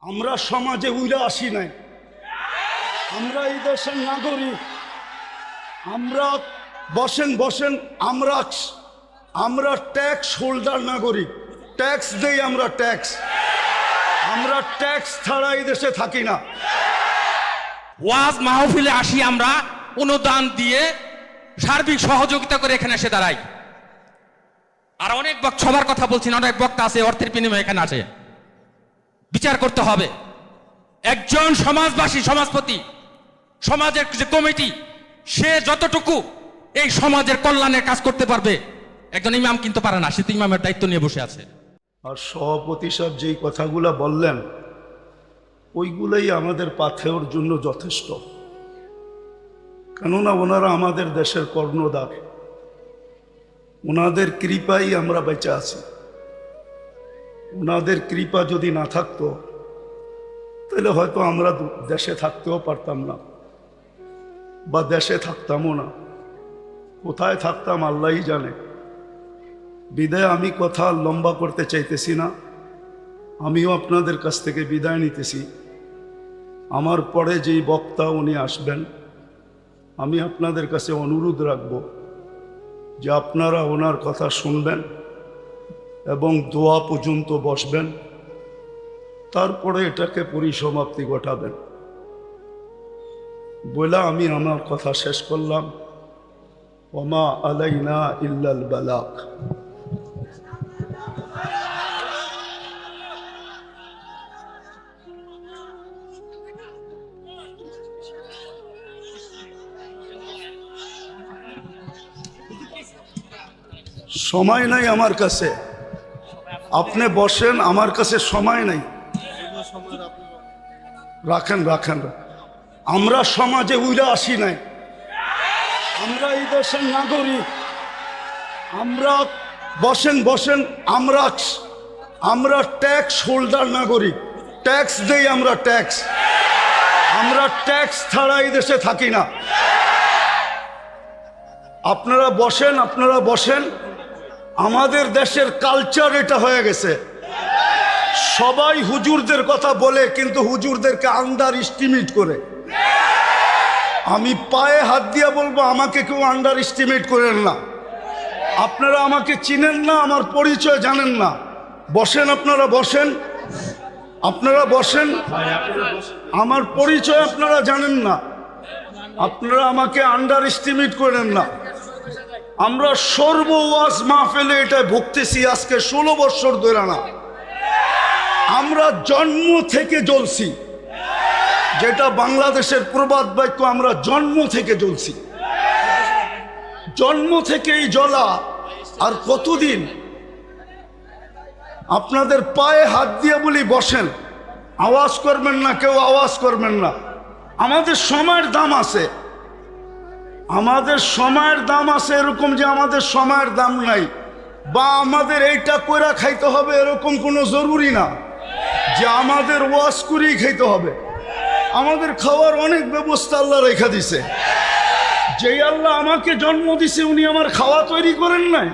আমরা সমাজে উইরা আসি নাই, আমরা এই দেশের নাগরিক। আমরা বসেন বসেন, আমরা ট্যাক্স হোল্ডার নাগরিক, ট্যাক্স দেই আমরা, আমরা ট্যাক্স ছাড়া এই দেশে থাকি না। ওয়াজ মাহফিলে আসি আমরা, অনুদান দিয়ে সার্বিক সহযোগিতা করে এখানে এসে দাঁড়াই। আর অনেক সবার কথা বলছি না, অনেক বক্তা আছে অর্থের বিনিময়ে এখানে আসে। বিচার করতে হবে। একজন সমাজবাসী, সমাজপতি, সমাজের যে কমিটি, সে যতটুকু এই সমাজের কল্যাণের কাজ করতে পারবে, একজন ইমাম কিন্তু পারে না। সে তো ইমামের দায়িত্ব নিয়ে বসে আছে। আর সভাপতি সাহেব যেই কথাগুলা বললেন, ওইগুলাই আমাদের পাথেয়র জন্য যথেষ্ট। কেননা ওনারা আমাদের দেশের কর্ণধার, ওনাদের কৃপাই আমরা বেঁচে আছি। ওনাদের কৃপা যদি না থাকতো তাহলে হয়তো আমরা দেশে থাকতেও পারতাম না, বা দেশে থাকতামও না। কোথায় থাকতাম আল্লাহই জানে। বিদায় আমি কথা লম্বা করতে চাইতেছি না, আমিও আপনাদের কাছ থেকে বিদায় নিতেছি। আমার পরে যেই বক্তা উনি আসবেন, আমি আপনাদের কাছে অনুরোধ রাখব যে আপনারা ওনার কথা শুনবেন এবং দোয়া পর্যন্ত বসবেন, তারপরে এটাকে পরিসমাপ্তি ঘটাবেন। বলে আমি আমার কথা শেষ করলাম। ওমা আলাইনা ইল্লাল বালাগ। সময় নাই আমার কাছে, আপনি বসেন, আমার কাছে সময় নাই। রাখেন রাখেন। আমরা সমাজে উইরা আসি নাই, আমরা এই দেশের নাগরিক। আমরা বসেন বসেন, আমরা ট্যাক্স হোল্ডার নাগরিক, ট্যাক্স দেই আমরা, আমরা ট্যাক্স ছাড়া এই দেশে থাকি না। আপনারা বসেন। আমাদের দেশের কালচার এটা হয়ে গেছে। সবাই হুজুরদের কথা বলে, কিন্তু হুজুরদেরকে আন্ডার এস্টিমেট করে। আমি পায়ে হাত দিয়ে বলবো, আমাকে কেউ আন্ডার এস্টিমেট করেন না। আপনারা আমাকে চিনেন না, আমার পরিচয় জানেন না। বসেন, আপনারা বসেন, আমার পরিচয় আপনারা জানেন না। আপনারা আমাকে আন্ডার এস্টিমেট করেন না। আমরা সর্বওয়াজ মাহফিলে এটা ভুগতেছি আজকে 16 বছর ধরে না। আমরা জন্ম থেকে জ্বলছি, যেটা বাংলাদেশের প্রবাদ বাক্য, আমরা জন্ম থেকে জ্বলছি। জন্ম থেকেই জ্বলা। আর কতদিন? আপনাদের পায়ে হাত দিয়ে বলি বসেন, আওয়াজ করবেন না, কেউ আওয়াজ করবেন না। আমাদের সময়ের দাম আছে, আমাদের সময়ের দাম আছে। এরকম যে আমাদের সময়ের দাম নাই, বা আমাদের এইটা কইরা খাইতে হবে এরকম কোনো জরুরি না যে আমাদের ওয়াজ করেই খাইতে হবে। আমাদের খাওয়ার অনেক ব্যবস্থা আল্লাহ রেখা দিছে। যেই আল্লাহ আমাকে জন্ম দিছে, উনি আমার খাওয়া তৈরি করেন নাই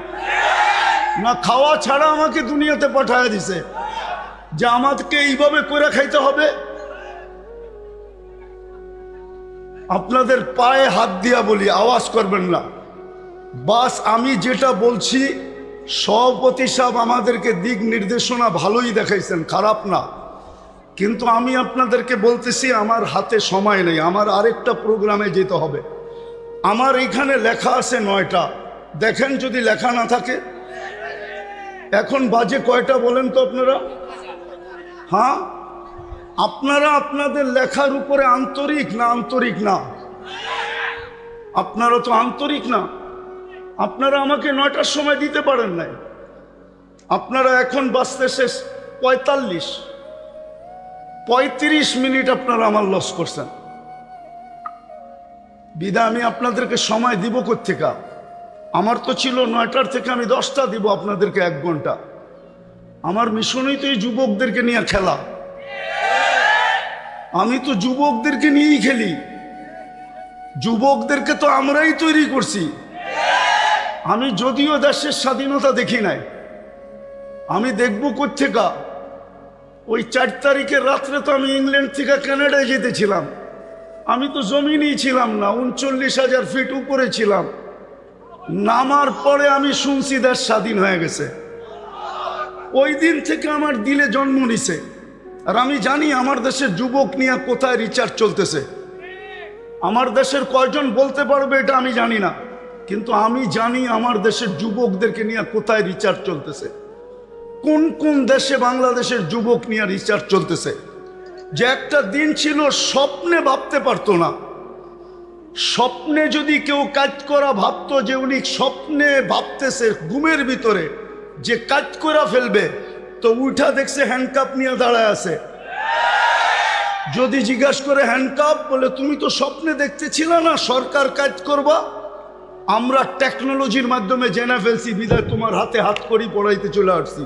না? খাওয়া ছাড়া আমাকে দুনিয়াতে পাঠায় দিছে যে আমাকে এইভাবে করে খাইতে হবে। আপনাদের পায়ে হাত দিয়া বলি, আওয়াজ করবেন না। বাস আমি যেটা বলছি, সভাপতি সাহেব আমাদেরকে দিক নির্দেশনা ভালোই দেখাইছেন, খারাপ না। কিন্তু আমি আপনাদেরকে বলতেছি, আমার হাতে সময় নেই, আমার আরেকটা প্রোগ্রামে যেতে হবে। আমার এইখানে লেখা আছে 9টা। দেখেন যদি লেখা না থাকে। এখন বাজে কয়টা বলেন তো আপনারা? হ্যাঁ, আপনারা আপনাদের লেখার উপরে আন্তরিক না? আপনারা তো আন্তরিক না। আপনারা আমাকে 9টার সময় দিতে পারেন নাই। আপনারা এখন বাজতে শেষ 35 মিনিট আপনারা আমার লস করছেন। বিদায় আমি আপনাদেরকে সময় দিব কোত্থেকে? আমার তো ছিল 9টার থেকে আমি 10টা দিব আপনাদেরকে, 1 ঘন্টা। আমার মিশনই তো এই যুবকদেরকে নিয়ে খেলা। আমি তো যুবকদেরকে নিয়েই খেলি। যুবকদেরকে তো আমরাই তৈরি করছি। আমি যদিও দেশের স্বাধীনতা দেখি নাই, আমি দেখব কোত্থেকে? ওই 4 তারিখের রাত্রে তো আমি ইংল্যান্ড থেকে কানাডায় যেতেছিলাম। আমি তো জমিনেই ছিলাম না, 39,000 ফিট উপরে ছিলাম। নামার পরে আমি শুনছি দেশ স্বাধীন হয়ে গেছে। ওই দিন থেকে আমার দিলে জন্ম নিছে। আর আমি জানি আমার দেশের যুবক নিয়ে কোথায় রিচার্জ চলতেছে। আমার দেশের কয়জন বলতে পারবে এটা আমি জানি না, কিন্তু আমি জানি আমার দেশের যুবকদেরকে নিয়ে কোথায় রিচার্জ চলতেছে, কোন কোন দেশে বাংলাদেশের যুবক নিয়ে রিচার্জ চলতেছে। যে একটা দিন ছিল স্বপ্নে ভাবতে পারতো না। স্বপ্নে যদি কেউ কাজ করা ভাবতো যে উনি স্বপ্নে ভাবতেছে ঘুমের ভিতরে যে কাজ করা ফেলবে, তো উঠা দেখছে হ্যান্ডকাপ নিয়ে দাঁড়ায় আছে। যদি জিজ্ঞাসা করে হ্যান্ডকাপ, বলে তুমি তো স্বপ্নে দেখতেছিল না সরকার কাজ করবা, আমরা টেকনোলজির মাধ্যমে জেনে ফেলছি, বিদায় তোমার হাতে হাত করি পড়াইতে চলে আসছি।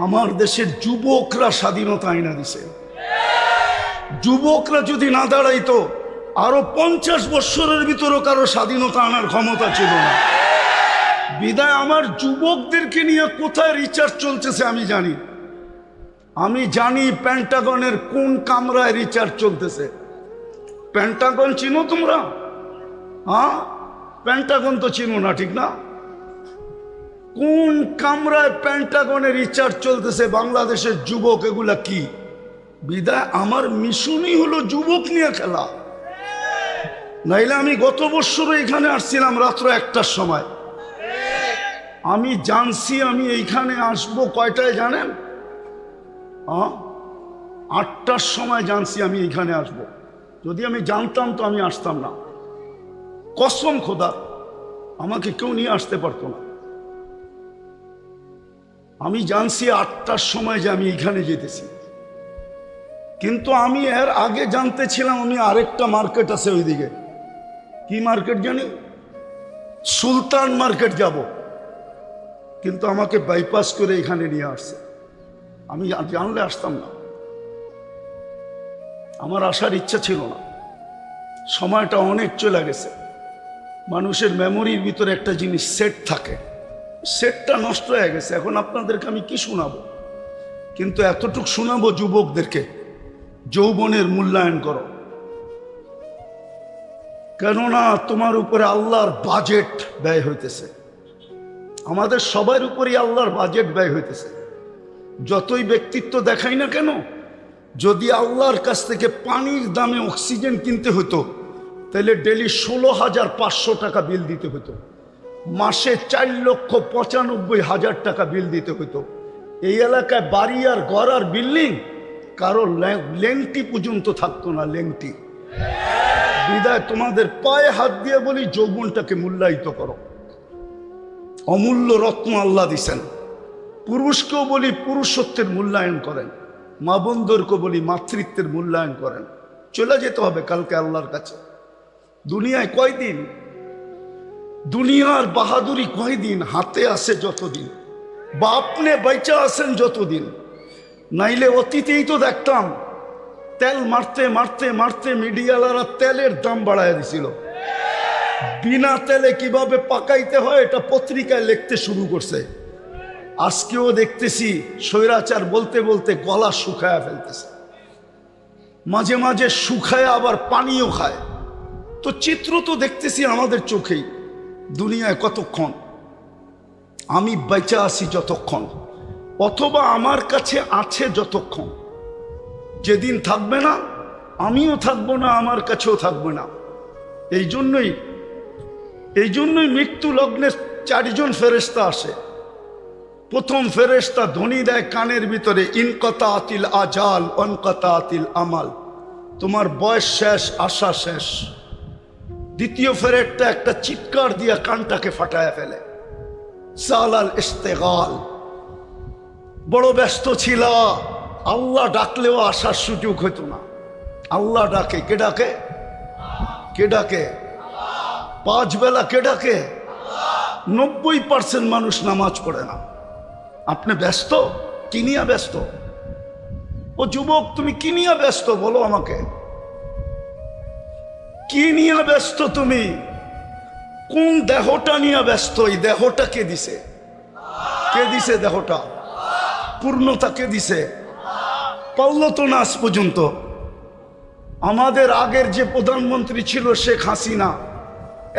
আমার দেশের যুবকরা স্বাধীনতা আইনা দিছে। যুবকরা যদি না দাঁড়াইতো আরো 50 বছরের ভিতরে কারো স্বাধীনতা আনার ক্ষমতা ছিল না। বিদায় আমার যুবকদেরকে নিয়ে কোথায় রিচার্জ চলতেছে আমি জানি। আমি জানি পেন্টাগনের কোন কামরায় রিচার্জ চলতেছে। পেন্টাগন চিনো তোমরা? হ্যাঁ, পেন্টাগন তো চিনো না, ঠিক না? কোন কামরায় পেন্টাগনে রিচার্জ চলতেছে বাংলাদেশের যুবক, এগুলা কি? বিদায় আমার মিশনই হলো যুবক নিয়ে খেলা। নাইলে আমি গত বছর এখানে আসছিলাম রাত্র 1টার সময়। আমি জানছি আমি এইখানে আসবো কয়টায় জানেন? 8টার সময় জানছি আমি এইখানে আসবো। যদি আমি জানতাম তো আমি আসতাম না। কসম খোদা, আমাকে কেউ নিয়ে আসতে পারতো না। আমি জানছি 8টার সময় যে আমি এইখানে যেতেছি, কিন্তু আমি এর আগে জানতে ছিলাম আমি আরেকটা মার্কেট আছে ওইদিকে। কি মার্কেট জানি? সুলতান মার্কেট যাব, কিন্তু আমাকে বাইপাস করে এখানে নিয়ে আসছে। আমি জানলে আসতাম না, আমার আসার ইচ্ছা ছিল না। সময়টা অনেক চলে গেছে। মানুষের মেমোরির ভিতরে একটা জিনিস সেট থাকে, সেটটা নষ্ট হয়ে গেছে। এখন আপনাদেরকে আমি কি শোনাবো, কিন্তু এতটুকু শোনাবো যুবকদেরকে, যৌবনের মূল্যায়ন করো। কেননা তোমার উপরে আল্লাহর বাজেট ব্যয় হইতেছে। আমাদের সবার উপরেই আল্লাহর বাজেট ব্যয় হইতেছে। যতই ব্যক্তিত্ব দেখাই না কেন, যদি আল্লাহর কাছ থেকে পানির দামে অক্সিজেন কিনতে হতো, তাহলে ডেলি 16,500 টাকা বিল দিতে হতো। মাসে 4,95,000 টাকা বিল দিতে হতো। এই এলাকায় বাড়ি আর ঘর আর বিল্ডিং কারো লেংটি পর্যন্ত থাকতো না, লেংটি। বিদায় তোমাদের পায়ে হাত দিয়ে বলি, যৌবনটাকে মূল্যায়িত করো। অমূল্য রত্ন আল্লাহ দিছেন। পুরুষকেও বলি পুরুষত্বের মূল্যায়ন করেন, মা বোনদেরকে বলি মাতৃত্বের মূল্যায়ন করেন। চলে যেতে হবে কালকে আল্লাহর কাছে। দুনিয়ায় কয়দিন? দুনিয়ার বাহাদুরি কয়দিন? হাতে আছে যতদিন, বা আপনি বাইচা আছেন যতদিন। নাইলে অতীতেই তো দেখতাম তেল মারতে মারতে মারতে মিডিয়ালারা তেলের দাম বাড়ায় দিছিল। বিনা তেলে কিভাবে পাকাইতে হয় এটা পত্রিকায় লিখতে শুরু করছে। আজকেও দেখতেছি স্বৈরাচার বলতে বলতে গলা শুকায়া ফেলতেছে, মাঝে মাঝে শুকায় আবার পানিও খায়। তো চিত্র তো দেখতেছি আমাদের চোখেই। দুনিয়ায় কতক্ষণ? আমি বেঁচে আছি যতক্ষণ, অথবা আমার কাছে আছে যতক্ষণ। যেদিন থাকবে না, আমিও থাকবো না, আমার কাছেও থাকবে না। এই জন্যই মৃত্যু লগ্নে 4 জন ফেরেশতা আসে। প্রথম ফেরেশতা ধ্বনি দেয় কানের ভিতরে, ইনকাতা আতিল আজাল অনকাতা আতিল আমাল, তোমার বয়স শেষ, আশা শেষ। দ্বিতীয় ফেরেশতা একটা চিৎকার দিয়া কানটাকে ফাটায় ফেলে, সালাল ইস্তেগাল, বড় ব্যস্ত ছিল, আল্লাহ ডাকলেও আসার সুযোগ হতো না। আল্লাহ ডাকে, কে ডাকে? কে ডাকে? 5 বেলা কে ডাকে? 90% মানুষ নামাজ পড়ে না। আপনি ব্যস্ত? কি নিয়ে ব্যস্ত? ও যুবক, তুমি কি নিয়ে ব্যস্ত বলো আমাকে? কি নিয়ে ব্যস্ত তুমি? কোন দেহটা নিয়ে ব্যস্ত? এই দেহটা কে দিছে? কে দিছে দেহটা? পূর্ণতা কে দিছে? পারলো তো না আজ পর্যন্ত। আমাদের আগের যে প্রধানমন্ত্রী ছিল শেখ হাসিনা,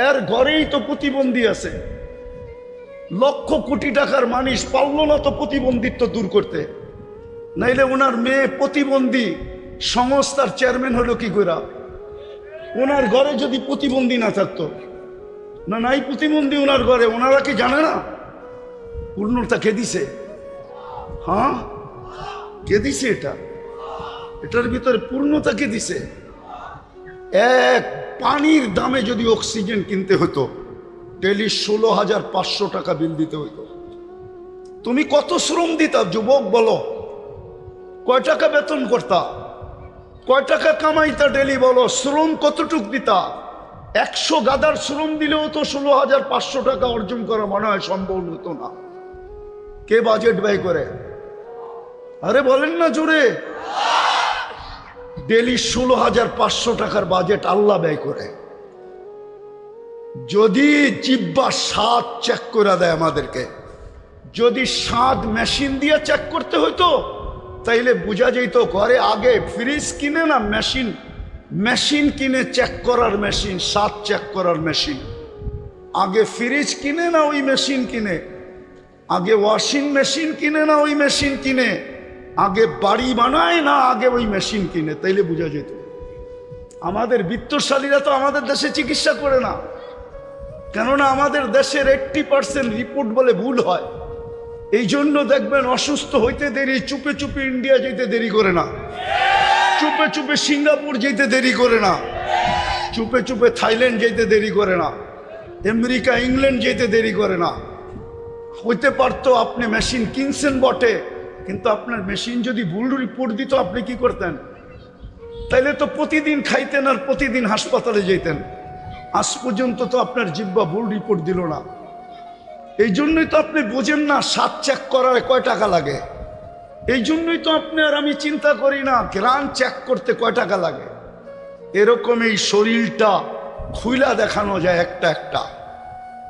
এর ঘরেই তো প্রতিবন্ধী আছে। লক্ষ কোটি টাকার মানুষ পারল না তো প্রতিবন্ধিত্ব দূর করতে। নাইলে ওনার মেয়ে প্রতিবন্ধী সংস্থার চেয়ারম্যান হলো কি করে? ওনার ঘরে যদি প্রতিবন্ধী না থাকতো, না নাই প্রতিবন্ধী ওনার ঘরে, ওনারা কি জানে না পূর্ণতা কে দিছে? হ্যাঁ, কে দিছে? এটার ভিতরে পূর্ণতা কে দিছে? এক পানির দামে যদি অক্সিজেন কিনতে হতো, ডেলি 16,500 টাকা বিল দিতে হইতো। তুমি কত শ্রম দিতা যুবক বলো? কয় টাকা বেতন করতা? কয় টাকা কামাইতা ডেলি বলো? শ্রম কতটুক দিতা? 100 গাদার শ্রম দিলেও তো 16,500 টাকা অর্জন করা মনে হয় সম্ভব হতো না। কে বাজেট ব্যয় করে? আরে বলেন না জোরে। ডেলি 16,500 টাকার বাজেট আল্লাহ ব্যয় করে। যদি জিব্বা স্বাদ চেক করে দেয় আমাদেরকে, যদি স্বাদ মেশিন দিয়ে চেক করতে হইতো তাইলে বোঝা যেত ঘরে আগে ফ্রিজ কিনে না মেশিন কিনে চেক করার মেশিন, স্বাদ চেক করার মেশিন। আগে ফ্রিজ কিনে না ওই মেশিন কিনে, আগে ওয়াশিং মেশিন কিনে না ওই মেশিন কিনে, আগে বাড়ি বানায় না আগে ওই মেশিন কিনে, তাইলে বোঝা যেত। আমাদের বিত্তশালীরা তো আমাদের দেশে চিকিৎসা করে না, কেননা আমাদের দেশের 80% রিপোর্ট বলে ভুল হয়। এই জন্য দেখবেন অসুস্থ হইতে দেরি, চুপে চুপে ইন্ডিয়া যেতে দেরি করে না, চুপে চুপে সিঙ্গাপুর যেতে দেরি করে না, চুপে চুপে থাইল্যান্ড যেতে দেরি করে না, আমেরিকা ইংল্যান্ড যেতে দেরি করে না। হইতে পারতো আপনি মেশিন কিনছেন বটে, কিন্তু আপনার মেশিন যদি ভুল রিপোর্ট দিত আপনি কি করতেন? তাইলে তো প্রতিদিন খাইতেন আর প্রতিদিন হাসপাতালে যেতেন। আজ পর্যন্ত তো আপনার জিব্বা ভুল রিপোর্ট দিল না। এই জন্যই তো আপনি বোঝেন না স্বাদ চেক করার কয় টাকা লাগে। এই জন্যই তো আপনি আর আমি চিন্তা করি না গ্রান চেক করতে কয় টাকা লাগে। এরকম এই শরীরটা খুইলা দেখানো যায় একটা একটা।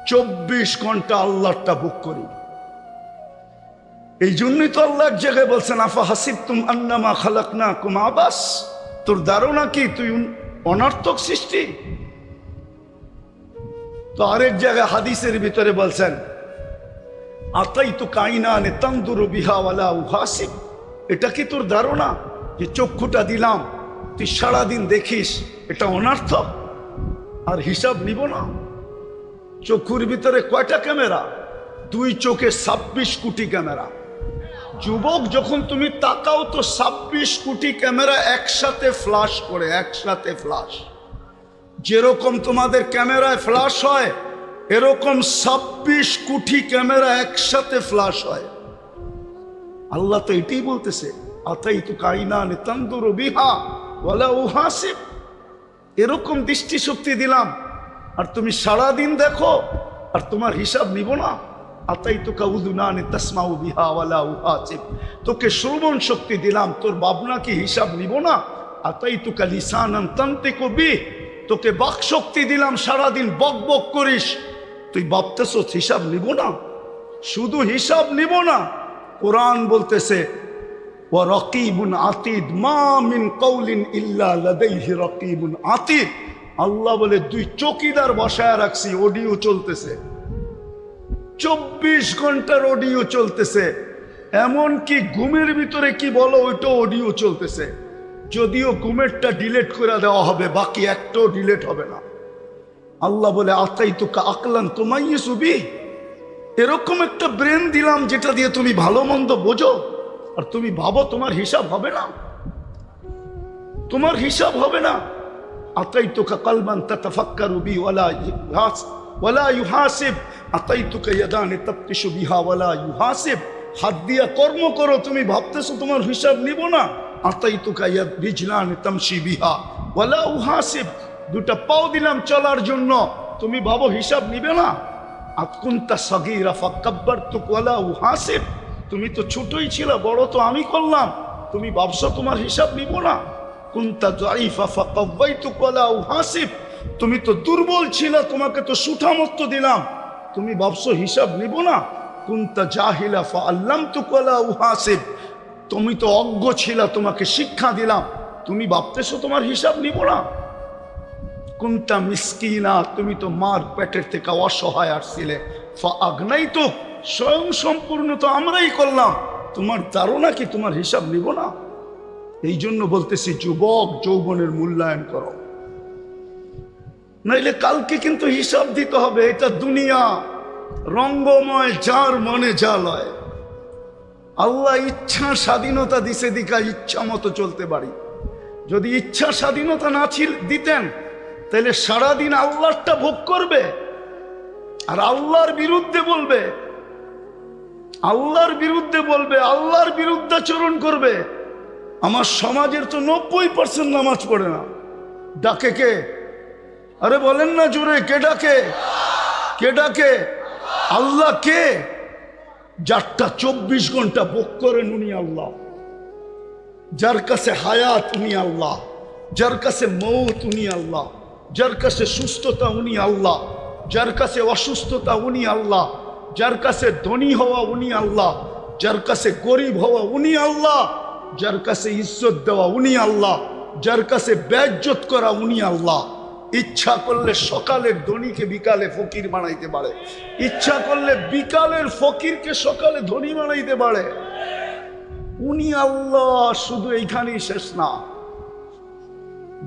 24 ঘন্টা আল্লাহটা বুক করি। এই জন্যই তো আল্লাহ এক জায়গায় বলছেন, আফা হাসিবতুম আন্নামা খালাকনাকুম আবাস, তোর ধারণা কি তুই অনর্থক সৃষ্টি? তো আরেক জায়গায় হাদিসের ভিতরে বলছেন, আতাইতু কাইনানে তানদুরু বিহা ওয়ালা উহাসিব, এটা কি তোর ধারণা যে চক্ষুটা দিলাম তুই সারাদিন দেখিস, এটা অনর্থক আর হিসাব নিব না? চক্ষুর ভিতরে কয়টা ক্যামেরা? 2 চোখে 26 কোটি ক্যামেরা। যুবক যখন তুমি তাকাও তো 26 কোটি ক্যামেরা একসাথে ফ্লাশ করে, একসাথে ফ্লাশ। যেরকম তোমাদের ক্যামেরায় ফ্লাশ হয় এরকম 26 কোটি ক্যামেরা একসাথে ফ্লাশ হয়। আল্লাহ তো এটাই বলতেছে, আতাইতু কাইনানে তানদুরু বিহা ওয়ালা উহাসিব, এরকম দৃষ্টিশক্তি দিলাম আর তুমি সারাদিন দেখো আর তোমার হিসাব নিব না। আতাইতুকা উযুনানি তাসমাউ বিহা ওয়ালা উহাসিব, তোকে শ্রবণ শক্তি দিলাম, তোর ভাবনা কি হিসাব নিব না? আতাইতুকা লিসানান তানতিকু বিহি, তোকে বাক শক্তি দিলাম, সারাদিন বক বক করিস, তুই ভাবতেছ হিসাব নিব না? শুধু হিসাব নিব না, কোরআন বলতেছে ওয়া রাকিবুন আতীদ, মা মিন কওলিন ইল্লা লাদাইহি রাকিবুন আতীদ। আল্লাহ বলে 2 চৌকিদার বসায় রাখছি, অডিও চলতেছে, 24 ঘন্টার অডিও চলতেছে। এমন কি ঘুমের ভিতরে কি বলো ওইটা অডিও চলতেছে। যদিও ঘুমেরটা ডিলেট করে দেওয়া হবে, বাকি একটাও ডিলেট হবে না। আল্লাহ বলে আতাইতুকা আকলান তুমাইয়িসু বিহি, এরকম একটা ব্রেন দিলাম যেটা দিয়ে তুমি ভালো মন্দ বোঝো আর তুমি ভাবো তোমার হিসাব হবে না, তোমার হিসাব হবে না। আতাইতুকা কলবান তাতাফাক্কারু বিহি ওয়ালা ইউহাসিব, আতাইতুকা ইয়াদানি তাবতিশু বিহা ওয়ালা ইউহাসিব, হাত দিয়া কর্ম করো, তুমি ভাবতেছো তোমার হিসাব নিব না। আতাইতুকা ইয়াদ রিজলানি তামশি বিহা ওয়ালা উহাসিব, 2টা পাও দিলাম চলার জন্য, তুমি ভাবো হিসাব নিবে না। আকুনতা সাগীরা ফাকাব্বারতুকা ওয়ালা উহাসিব, তুমি তো ছোটই ছিল, বড় তো আমি করলাম, তুমি ভাবছো তোমার হিসাব নিব না। কুনতা যায়ীফা ফাকাওয়াইতুকা ওয়ালা উহাসিব, তুমি তো দুর্বল ছিল, তোমাকে তো সুঠামত্ব দিলাম, তুমি ভাবছো হিসাব নিব না। কুনতা জাহিলা ফাআল্লামতুকা ওয়ালা উহাসিব, তুমি তো অজ্ঞ ছিলা, তোমাকে শিক্ষা দিলাম, তুমি ভাবতেছো তোমার হিসাব নিব না? কুনতা মিসকিনা, তুমি তো মার পেটের থেকে অসহায় আসছিলে, ফাআগনাইতু, স্বয়ং সম্পূর্ণ তো আমরাই করলাম, তোমার ধারণা কি তোমার হিসাব নিব না? এই জন্য বলতেছি যুবক, যৌবনের মূল্যায়ন করো, নাইলে কালকে কিন্তু হিসাব দিতে হবে। এটা দুনিয়া রঙ্গময়, যার মনে যা লয়। আল্লাহ ইচ্ছা স্বাধীনতা দিছে, দিকা ইচ্ছা মতো চলতে পারি। যদি ইচ্ছা স্বাধীনতা না দিতেন, তাহলে সারাদিন আল্লাহরটা ভোগ করবে আর আল্লাহর বিরুদ্ধে বলবে, আল্লাহর বিরুদ্ধে বলবে, আল্লাহর বিরুদ্ধাচরণ করবে। আমার সমাজের তো 90% নামাজ পড়ে না। ডাকে কে? আরে বলেন না জোরে, কে ডাকে? কে ডাকে? আল্লাহ কে? যারটা 24 ঘন্টা ভোগ করেন উনি আল্লাহ, যার কাছে হায়াত উনি আল্লাহ, যার কাছে মৌত উনি আল্লাহ, যার কাছে সুস্থতা উনি আল্লাহ, যার কাছে অসুস্থতা উনি আল্লাহ, যার কাছে ধনী হওয়া উনি আল্লাহ, যার কাছে গরিব হওয়া উনি আল্লাহ, যার কাছে ইজ্জত দেওয়া উনি আল্লাহ, যার কাছে বেইজ্জত করা উনি আল্লাহ। ইচ্ছা করলে সকালের ধনীকে বিকালে ফকির বানাইতে পারে, ইচ্ছা করলে বিকালের ফকিরকে সকালে ধনী বানাইতে পারে। উনি আল্লাহ। শুধু এইখানেই শেষ না,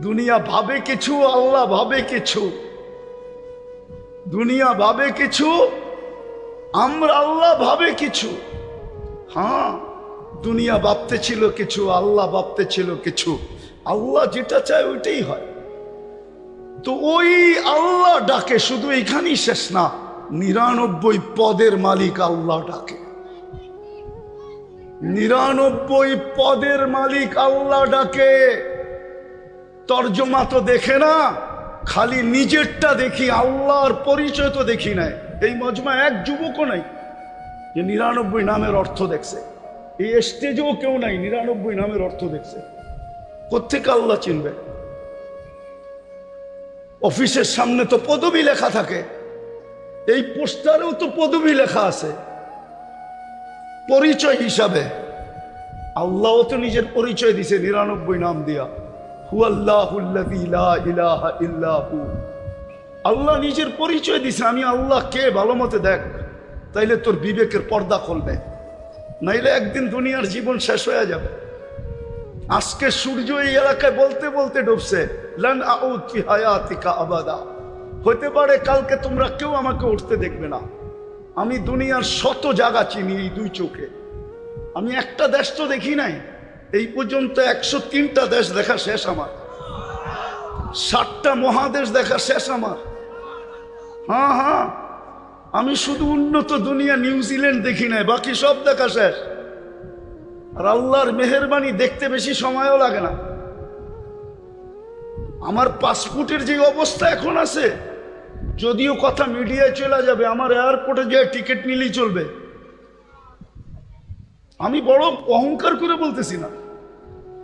দুনিয়া ভাবে কিছু, আল্লাহ ভাবে কিছু। দুনিয়া ভাবে কিছু, আমরা আল্লাহ ভাবে কিছু। হ্যাঁ, দুনিয়া ভাবতে ছিল কিছু, আল্লাহ ভাবতে ছিল কিছু। আল্লাহ যেটা চায় ওইটাই হয়। তো ওই আল্লাহ ডাকে, শুধু এখানেই শেষ না, 99 পদের মালিক আল্লাহ ডাকে। 99 পদের মালিক আল্লাহ ডাকে। তর্জমা তো দেখে না, খালি নিজেরটা দেখি, আল্লাহর পরিচয় তো দেখি নাই। এই মজমা এক যুবকও নাই যে 99 নামের অর্থ দেখছে। এই স্টেজেও কেউ নাই 99 নামের অর্থ দেখছে। কোত্থেকে আল্লাহ চিনবে? অফিসের সামনে তো পদবি লেখা থাকে, এই পোস্টারেও তো পদবি লেখা আছে পরিচয় হিসাবে। আল্লাহও তো নিজের পরিচয় দিছে 99 নাম দিয়া, হুয়াল্লাহুল্লাযী লা ইলাহা ইল্লা হু। আল্লাহ নিজের পরিচয় দিছে, আমি আল্লাহ কে ভালো মতে দেখ, তাইলে তোর বিবেকের পর্দা খুলবে, নাইলে একদিন দুনিয়ার জীবন শেষ হয়ে যাবে। আজকে সূর্য এই এলাকায় বলতে বলতে ডুবছে, লান আউদ ফি হায়াতিকা আবাদা। হতে পারে কালকে তোমরা কেউ আমাকে উঠতে দেখবে না। আমি দুনিয়ার শত জায়গা চিনি এই 2 চোখে। আমি একটা দেশ তো দেখি নাই এই পর্যন্ত। 103টা দেশ দেখা শেষ আমার, 7টা মহাদেশ দেখা শেষ আমার। হ্যাঁ হ্যাঁ, আমি শুধু উন্নত দুনিয়া নিউজিল্যান্ড দেখি নাই, বাকি সব দেখা শেষ। আর আল্লাহর মেহেরবানি, দেখতে বেশি সময়ও লাগে না। আমার পাসপোর্টের যে অবস্থা এখন আছে, যদিও কথা মিডিয়ায় চলে যাবে, আমার এয়ারপোর্টে যে টিকিট নিলেই চলবে। আমি বড় অহংকার করে বলতেছি না,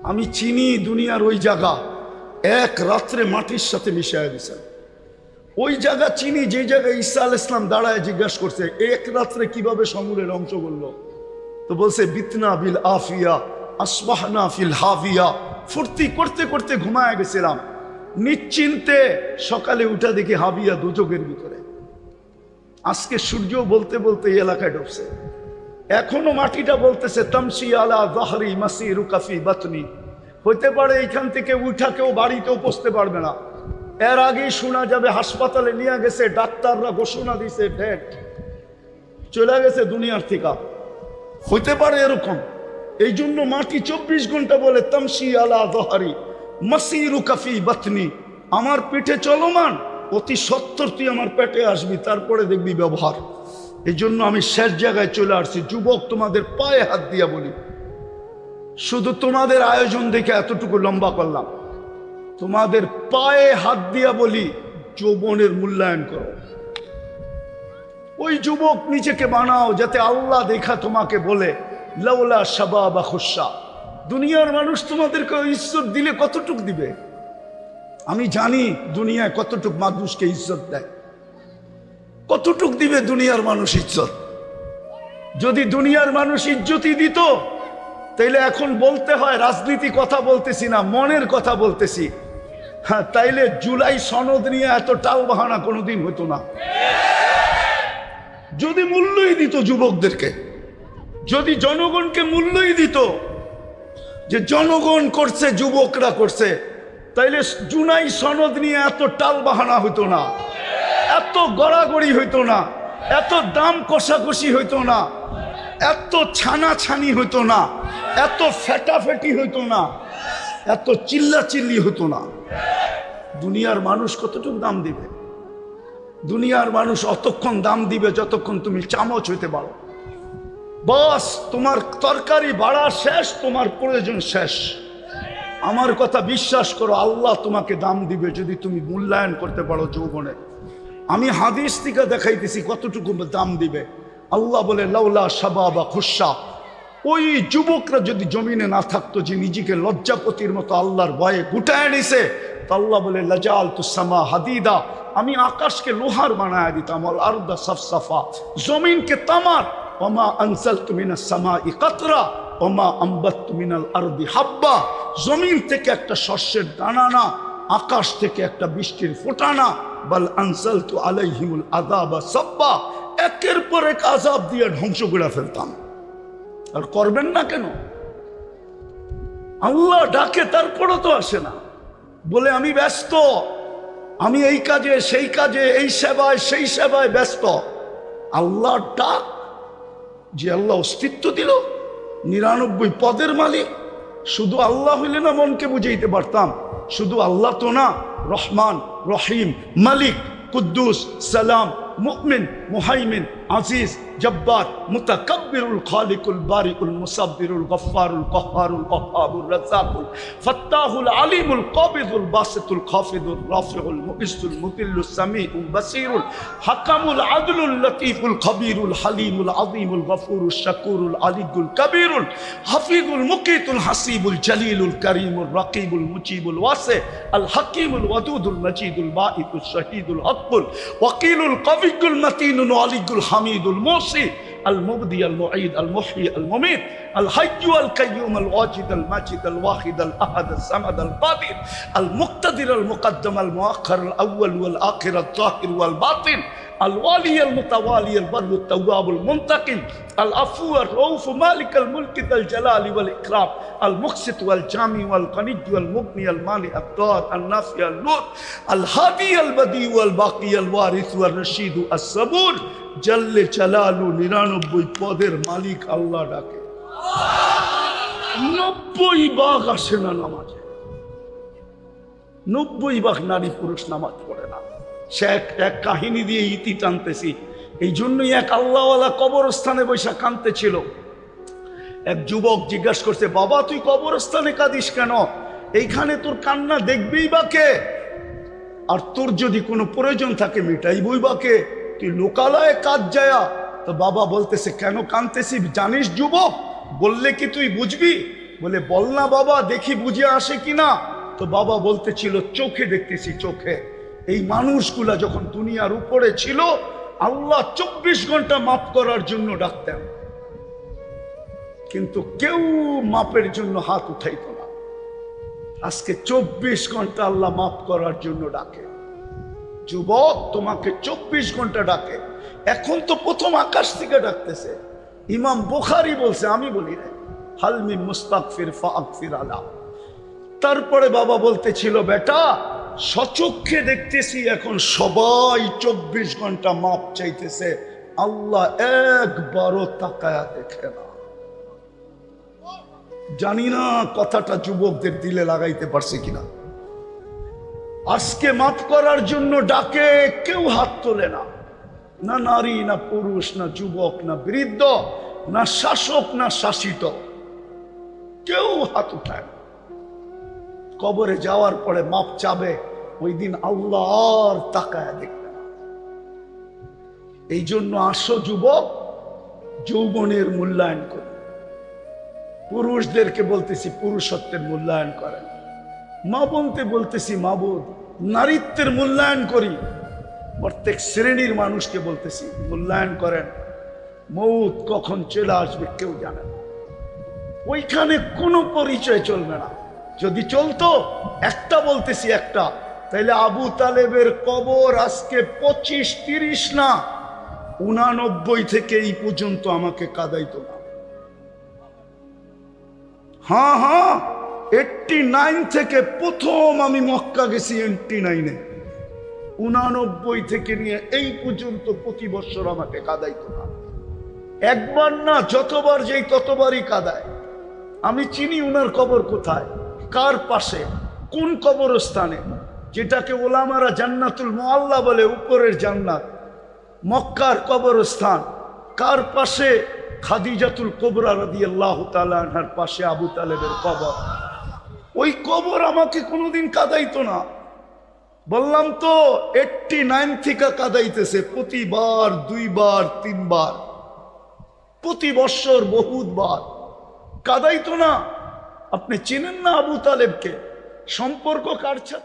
আমি চিনি দুনিয়ার ওই জায়গা, এক রাত্রে মাটির সাথে মিশিয়ে দিয়েছেন। ওই জায়গা চিনি যে জায়গায় ঈসা আলাইহিস সালাম দাঁড়ায় জিজ্ঞাসা করছে এক রাত্রে কিভাবে সমূলে ধ্বংস করলো। তো বলছে বিতনা বিল আফিয়া আসবাহনা ফিল হাভিয়া। ফুর্তি করতে করতে ঘুমায় গেছিলাম, নিশ্চিন্তে সকালে উঠা দেখি হাবিয়া দুচোখের ভিতরে। আজকে সূর্য বলতে বলতে এই এলাকায় ঢুকছে, এখনো মাটিটা বলতেছে তামসি আলা যাহরি মাসিরুকা ফি বাতনি। হইতে পারে এইখান থেকে উঠা কেউ বাড়িতেও পৌঁছতে পারবে না। এর আগেই শোনা যাবে হাসপাতালে নিয়ে গেছে, ডাক্তাররা ঘোষণা দিছে ডেড, চলে গেছে দুনিয়ার থেকে। হইতে পারে এরকম। এই জন্য মাটি 24 ঘন্টা বলে তামসি আলা যাহরি মাসিরুকা ফি বাতনি। আমার পিঠে চলমান, অতি সত্বর তুই আমার পেটে আসবি, তারপরে দেখবি ব্যবহার। এই জন্য আমি শেষ জায়গায় চলে আসছি। যুবক, তোমাদের পায়ে হাত দিয়া বলি, শুধু তোমাদের আয়োজন দেখে এতটুকু লম্বা করলাম, তোমাদের পায়ে হাত দিয়া বলি, যৌবনের মূল্যায়ন করো। ওই যুবক নিজেকে বানাও যাতে আল্লাহ দেখা তোমাকে বলে লাউলা শাবাবা খুশা। দুনিয়ার মানুষ তোমাদেরকে ইজ্জত দিলে কতটুক দিবে? আমি জানি দুনিয়ায় কতটুক মানুষকে ইজ্জত দেয়, কতটুক দিবে দুনিয়ার মানুষ ইজ্জত। যদি দুনিয়ার মানুষ ইজ্জতই দিত, তাইলে এখন বলতে হয় রাজনীতি কথা বলতেছি না, মনের কথা বলতেছি। হ্যাঁ, তাইলে জুলাই সনদ নিয়ে এত টাল বাহানা কোনোদিন হতো না। যদি মূল্যই দিত যুবকদেরকে, যদি জনগণকে মূল্যই দিত যে জনগণ করছে, যুবকরা করছে, তাইলে জুলাই সনদ নিয়ে এত টাল বাহানা হইতো না, এত গড়াগড়ি হইতো না, এত দাম কষাকষি হইতো না, এত ছানাছানি হইতো না, এত ফেটাফেটি হইতো না, এত চিল্লাচিল্লি হতো না। দুনিয়ার মানুষ কতটুকু দাম দিবে? দুনিয়ার মানুষ অতক্ষণ দাম দিবে যতক্ষণ তুমি চামচ হইতে পারো। বস, তোমার তরকারি বাড়া শেষ, তোমার প্রয়োজন শেষ। আমার কথা বিশ্বাস করো, আল্লাহ তোমাকে দাম দিবে যদি তুমি মূল্যায়ন করতে পারো যৌবনে। আমি হাদিস থেকে দেখাইতেছি কতটুকু দাম দিবে। আল্লাহ বলে লাউলা শাবাবা খুশা, ওই যুবকরা যদি জমিনে না থাকতো যে নিজেকে লজ্জাপতির মতো আল্লাহর ভয়ে গুটায় নিছে, তো আল্লাহ বলে লাজাল তু সামা হাদিদা, আমি আকাশকে লোহার বানায় দিতাম, আল আরদা সাফসাফা, জমিনকে তামার, ওমা আনসালতু মিনাস সামাই কাতরা ওমা আম্বাততু মিনাল আরদি হাব্বা, জমিন থেকে একটা শস্যের দানা না, আকাশ থেকে একটা বৃষ্টির ফোঁটা না, বাল আনসালতু আলাইহিমুল আযাবা সাব্বা, একের পর এক আযাব দিয়ে ধ্বংস করে ফেলতাম। আর করবেন না কেন? আল্লাহ ডাকে, তারপরও তো আসে না, বলে আমি ব্যস্ত, আমি এই কাজে সেই কাজে, এই সেবায় সেই সেবায় ব্যস্ত। আল্লাহ ডাক, যে আল্লাহ অস্তিত্ব দিল, 99 পদের মালিক, শুধু আল্লাহ হইলে না মনকে বুঝাইতে পারতাম। শুধু আল্লাহ তো না, রহমান, রহিম, মালিক, কুদ্দুস, সালাম, মুমিন, মুহাইমিন, আজিজ, জব্বার, মুতাকাব্বিরুল খালিকুল বারিকুল মুসাব্বিরুল গফফারুল কহ্হারুল ওয়াহ্হাবুর রাজ্জাকুল ফাত্তাহুল আলিমুল কাবিদুল বাসিতুল খাফিদুল রাফিউল মুইজ্জুল মুতিল্লুস সামিউল বাসিরুল হাকামুল আদলুল লতীফুল খবীরুল হালিমুল আযীমুল গফুরুশ শাকুরুল আলিয়ুল কবীরুল হাফিজুল মুকিতুল হাসিবুল জলিলুল করিমুল রাকিবুল মুজিবুল ওয়াসি আল হাকিমুল ওয়াদুদুল মজিদুল বাঈতুল শহীদুল হকুল ওয়াকিলুল কবিয়ুল মতিনুল আলিয়ুল হামিদুল মুসি আল মুবদি আল মুঈদ আল মুহয়ি আল মুমীত আল হাইয়্যু আল কাইয়্যুম আল ওয়াজিদ আল মাজিদ আল ওয়াহিদ আল আহাদ আল সামাদ আল কাদির আল মুক্তাদির আল মুকদ্দম আল মুআখ্খার আল আউয়াল ওয়াল আখির আল যাহির ওয়াল বাতিন الوالي المتوالي البر التواب المنتقم العفو الرؤوف مالك الملك ذا الجلال والإكرام المقسط والجامع والغني والمغني المانع الضار النافع النور الهادي البديع والباقي الوارث والرشيد الصبور جل جلاله 99 পদের মালিক আল্লাহ ডাকে। 90 ভাগ আসে না নামাজে, 90 ভাগ নারী পুরুষ নামাজ পড়ে না। সে এক কাহিনী দিয়ে ইতি টানতেছি, এই জন্যই এক আল্লাহওয়ালা কবরস্থানে বৈশা কাঁদতেছিল। এক যুবক জিজ্ঞাসা করছে, বাবা তুই কবরস্থানে কাঁদিস কেন? এইখানে তোর কান্না দেখবেই বা কে? আর তোর যদি কোনো প্রয়োজন থাকে মিটাইবই বা কে? তুই লোকালয়ে কাঁদ যায়া। তো বাবা বলতেছে, কেন কাঁদতেছি জানিস যুবক? বললে কি তুই বুঝবি? বলে বল না বাবা, দেখি বুঝে আসে কিনা। তো বাবা বলতেছিল, চোখে দেখতেছি, চোখে। এই মানুষগুলা যখন দুনিয়ার উপরে ছিল, আল্লাহ 24 ঘন্টা মাফ করার জন্য ডাকতেন, কিন্তু কেউ মাপের জন্য হাত উঠাইত না। আজকে 24 ঘন্টা আল্লাহ মাফ করার জন্য ডাকে। যুবক, তোমাকে 24 ঘন্টা ডাকে। এখন তো প্রথম আকাশ থেকে ডাকতেছে। ইমাম বুখারী বলছে, আমি বলি না, হাল মিন মুস্তাগফির ফাগফির আলা। তারপরে বাবা বলতেছিল, বেটা সচক্ষে দেখতেছি এখন সবাই 24 ঘন্টা মাপ চাইতেছে, আল্লাহ একবারও তাকায়া দেখে না। জানি না কথাটা যুবকদের দিলে লাগাইতে পারছে কিনা। আজকে মাফ করার জন্য ডাকে, কেউ হাত তোলে না, না নারী, না পুরুষ, না যুবক, না বৃদ্ধ, না শাসক, না শাসিত, কেউ হাত উঠায় না। কবরে যাওয়ার পরে মাপ চাবে, ওই দিন আল্লাহ আর তাকায় দেখবে না। এই জন্য আসো যুবক, যৌবনের মূল্যায়ন করি। পুরুষদেরকে বলতেছি পুরুষত্বের মূল্যায়ন করেন, মা বোনতে বলতেছি মা বোন, নারীত্বের মূল্যায়ন করি। প্রত্যেক শ্রেণীর মানুষকে বলতেছি মূল্যায়ন করেন। মৌত কখন চলে আসবে কেউ জানে না। ওইখানে কোনো পরিচয় চলবে না। যদি চলতো, একটা বলতেছি একটা, তাইলে আবু তালেবের কবর আজকে 25-30 না, 89 থেকে এই পর্যন্ত আমাকে কাঁদাইতো না। হ্যাঁ হ্যাঁ, 89 থেকে প্রথম আমি মক্কা গেছি 89-এ, 89 থেকে নিয়ে এই পর্যন্ত প্রতি বছর আমাকে কাঁদাইতো না। একবার না, যতবার যেই ততবারই কাঁদায়। আমি চিনি উনার কবর কোথায়, কার পাশে, কোন কবরস্থানে, যেটাকে ওলামারা জান্নাতুল মুআল্লা বলে, উপরের জান্নাত, মক্কার কবরস্থান। কার পাশে? খাদিজাতুল কুবরা রাদিয়াল্লাহু তাআলা আনহার পাশে আবু তালেবের কবর। ওই কবর আমাকে কোনোদিন কাঁদাইতো না। বললাম তো, 89 থেকে কাঁদাইতেছে, প্রতিবার 2 বার 3 বার, প্রতি বৎসর বহুতবার কাঁদাইতো না। আপনি চেনেন না আবু তালেবকে? সম্পর্ক কার সাথে?